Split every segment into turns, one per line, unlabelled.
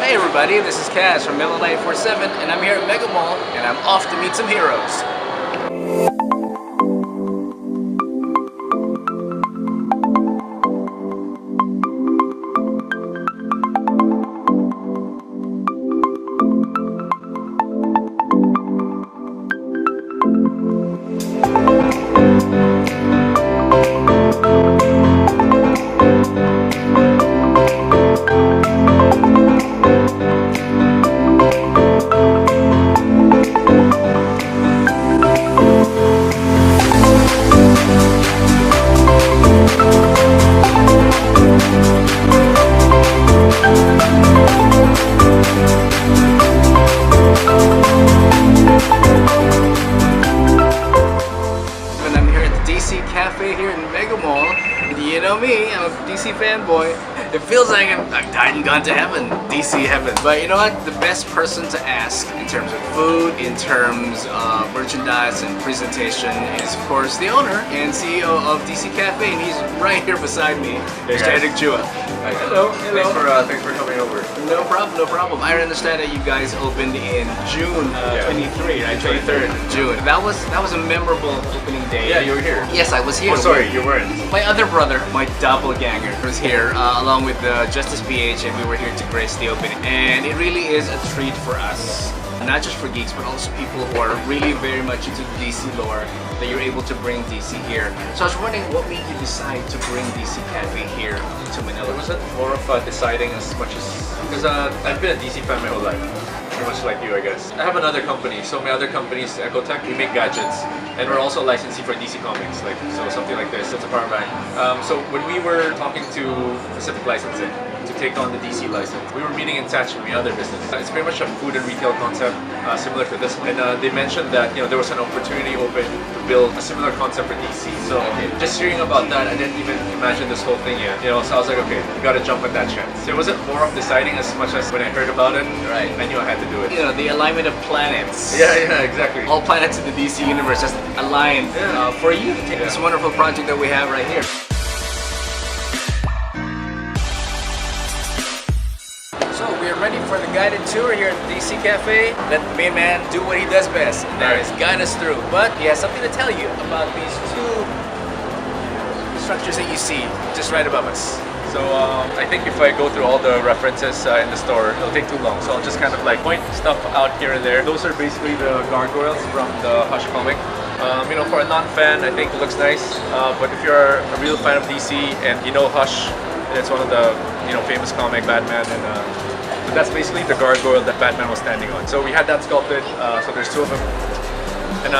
Hey everybody, this is Kaz from Mellow 947 and I'm here at Megamall and I'm off to meet some heroes. Cafe here in Megamall. You know me, I'm a DC fanboy. It feels like I've died and gone to heaven, DC heaven. But you know what? The best person to ask in terms of food, in terms of merchandise and presentation is of course the owner and CEO of DC Cafe, and he's right here beside me. There's Derek Chua.
Hello. Thanks for coming over.
No problem, no problem. I understand that you guys opened in June 23, right? 23rd of June. That was a memorable opening day.
Yeah, you were here.
Yes, I was here.
Oh, sorry, you weren't.
My other brother, my doppelganger, was here along with Justice PH, and we were here to grace the opening. And it really is a treat for us, not just for geeks, but also people who are really very much into the DC lore, that you're able to bring DC here. So I was wondering, what made you decide to bring DC Cafe here to Manila?
It wasn't more of deciding as much as, because I've been a DC fan my whole life. Pretty much like you, I guess. I have another company, so my other company is Ecotech. We make gadgets, and we're also licensee for DC Comics, like so something like this. It's a power bank. So when we were talking to Pacific Licensing to take on the DC license, we were meeting in Touch with my other business. It's pretty much a food and retail concept, similar to this one. And they mentioned that there was an opportunity open to build a similar concept for DC. So just hearing about that, I didn't even imagine this whole thing yet. So I was like, okay, we gotta jump at that chance. So it wasn't more of deciding as much as when I heard about it.
Right.
I knew I had to do it.
The alignment of planets.
Yeah, exactly.
All planets in the DC universe just aligned for you to take this wonderful project that we have right here. So we're ready for the guided tour here at the DC Cafe. Let the main man do what he does best, and that is guide us through. But he has something to tell you about these two structures that you see just right above us.
So I think if I go through all the references in the store, it'll take too long. So I'll just kind of like point stuff out here and there. Those are basically the gargoyles from the Hush comic. For a non-fan, I think it looks nice. But if you're a real fan of DC and you know Hush, and it's one of the famous comic, Batman, and so that's basically the gargoyle that Batman was standing on. So we had that sculpted. So there's two of them, and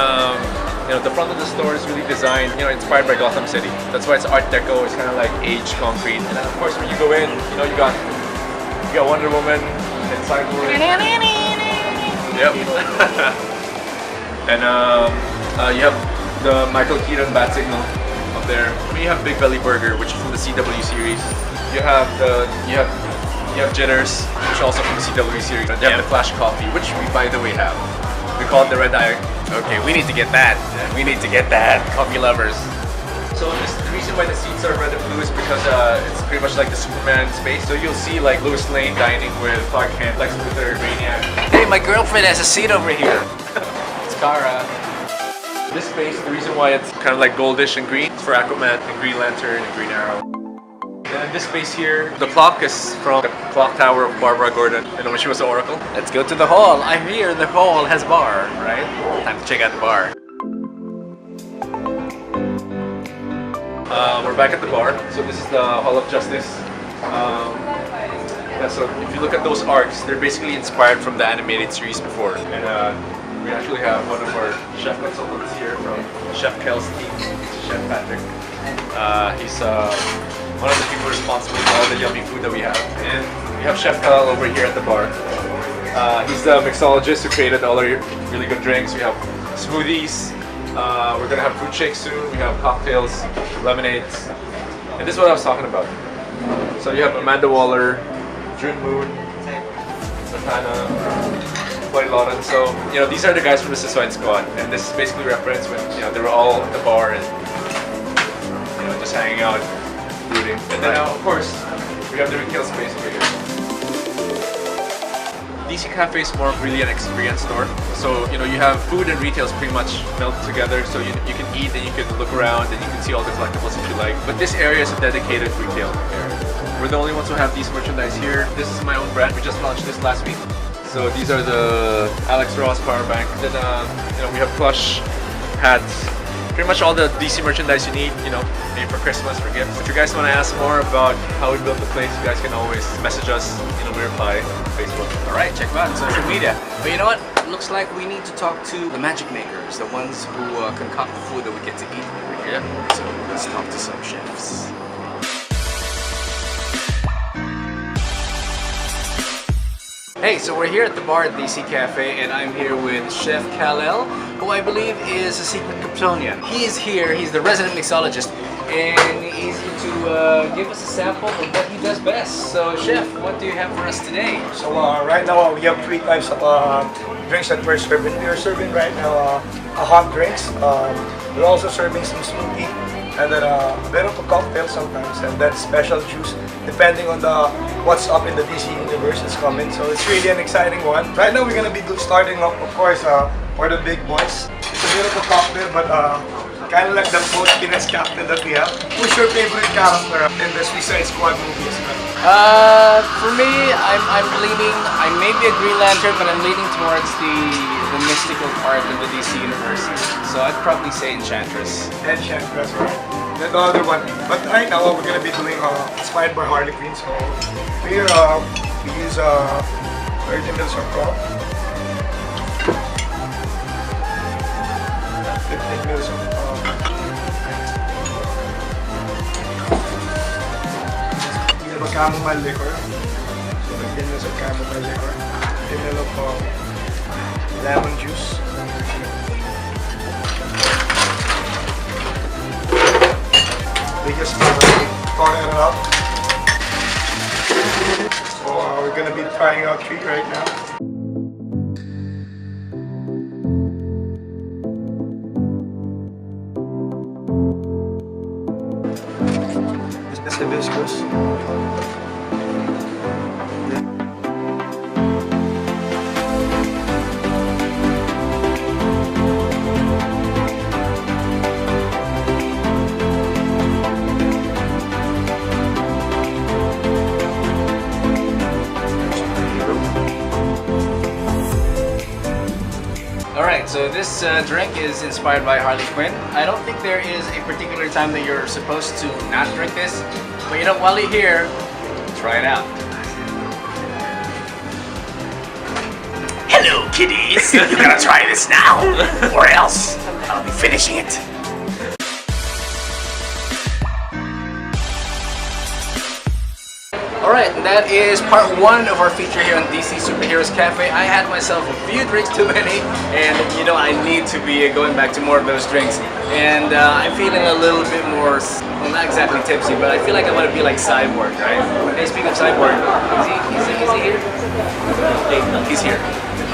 the front of the store is really designed, inspired by Gotham City. That's why it's Art Deco. It's kind of like aged concrete. And then of course when you go in, you got Wonder Woman and Cyborg. Yep. And you have the Michael Keaton Bat Signal up there. You have Big Belly Burger, which is from the CW series. You have Jitters, which is also from the CW series. You have the Flash Coffee, which we by the way have. We call it the Red Eye.
Okay, we need to get that. We need to get that. Coffee lovers.
So the reason why the seats are red and blue is because it's pretty much like the Superman space. So you'll see like Lois Lane dining with Clark Kent, Lex Luthor, Brainiac.
Hey, my girlfriend has a seat over here. It's Kara.
This space, the reason why it's kind of like goldish and green, is for Aquaman and Green Lantern and Green Arrow. And this space here, the clock is from the clock tower of Barbara Gordon, when she was the Oracle.
Let's go to the hall. I'm here, the hall has bar, right? Time to check out the bar.
We're back at the bar. So this is the Hall of Justice. So if you look at those arcs, they're basically inspired from the animated series before. And we actually have one of our chef consultants here from Chef Kel's team, Chef Patrick. He's one of the people responsible for all the yummy food that we have. And we have Chef Kel over here at the bar. He's the mixologist who created all our really good drinks. We have smoothies. We're gonna have fruit shakes soon. We have cocktails, lemonades. And this is what I was talking about. So you have Amanda Waller, June Moon, Satana, Lloyd Lawrence. So these are the guys from the Suicide Squad, and this is basically reference when they were all at the bar and just hanging out. And then of course, we have the retail space over here. DC Cafe is more of really an experience store. So, you know, you have food and retails pretty much melt together. So you can eat and you can look around and you can see all the collectibles if you like. But this area is a dedicated retail area. We're the only ones who have these merchandise here. This is my own brand. We just launched this last week. So these are the Alex Ross power bank. Then, you know, we have plush hats. Pretty much all the DC merchandise you need, you know, maybe for Christmas, for gifts. If you guys want to ask more about how we built the place, you guys can always message us. You know, we reply on Facebook.
Alright, check them out on social media. But you know what? It looks like we need to talk to the magic makers, the ones who concoct the food that we get to eat over here. So let's talk to some chefs. Hey, so we're here at the bar at DC Cafe, and I'm here with Chef Kal-El, who I believe is a secret Kryptonian. He is here, he's the resident mixologist, and he's here to give us a sample of what he does best. So, Chef, what do you have for us today?
So right now we have 3 types of drinks that we're serving. We are serving right now hot drinks. We're also serving some smoothie, and then a bit of a cocktail sometimes, and then special juice depending on what's up in the DC universe is coming. So it's really an exciting one. Right now we're gonna be starting off, of course, for the big boys. It's a bit of a cocktail, but kind of like the most finesse cocktail that we have. Who's your favorite character in the Suicide Squad movies?
For me, I'm leaning. I may be a Green Lantern, but I'm leaning towards the mystical part of the DC universe. So I'd probably say Enchantress.
Enchantress, right? Then the other one. But right now we're gonna be doing inspired by Harley Quinn. So here we use 30 mils of rum, 15 mils of we have a chamomile liquor. So 15 mils of chamomile liquor, 15 mils of lemon juice. We just corner it up. So we're gonna be trying out 3 right now. This is hibiscus.
Alright, so this drink is inspired by Harley Quinn. I don't think there is a particular time that you're supposed to not drink this, but you know, while you're here, try it out. Hello, kiddies! You gotta try this now, or else I'll be finishing it. Alright, that is part 1 of our feature here on DC Superheroes Cafe. I had myself a few drinks too many, and you know, I need to be going back to more of those drinks. And I'm feeling a little bit more, well, not exactly tipsy, but I feel like I want to be like Cyborg, right? Hey, speaking of Cyborg, is he here? Hey, he's here.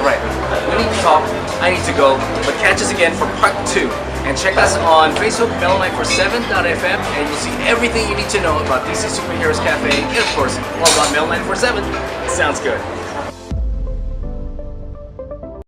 Alright, we need to talk, I need to go, but catch us again for part 2. And check us on Facebook, Mellow947.fm, and you'll see everything you need to know about DC Superheroes Cafe, and of course, all about Mellow947. Sounds good.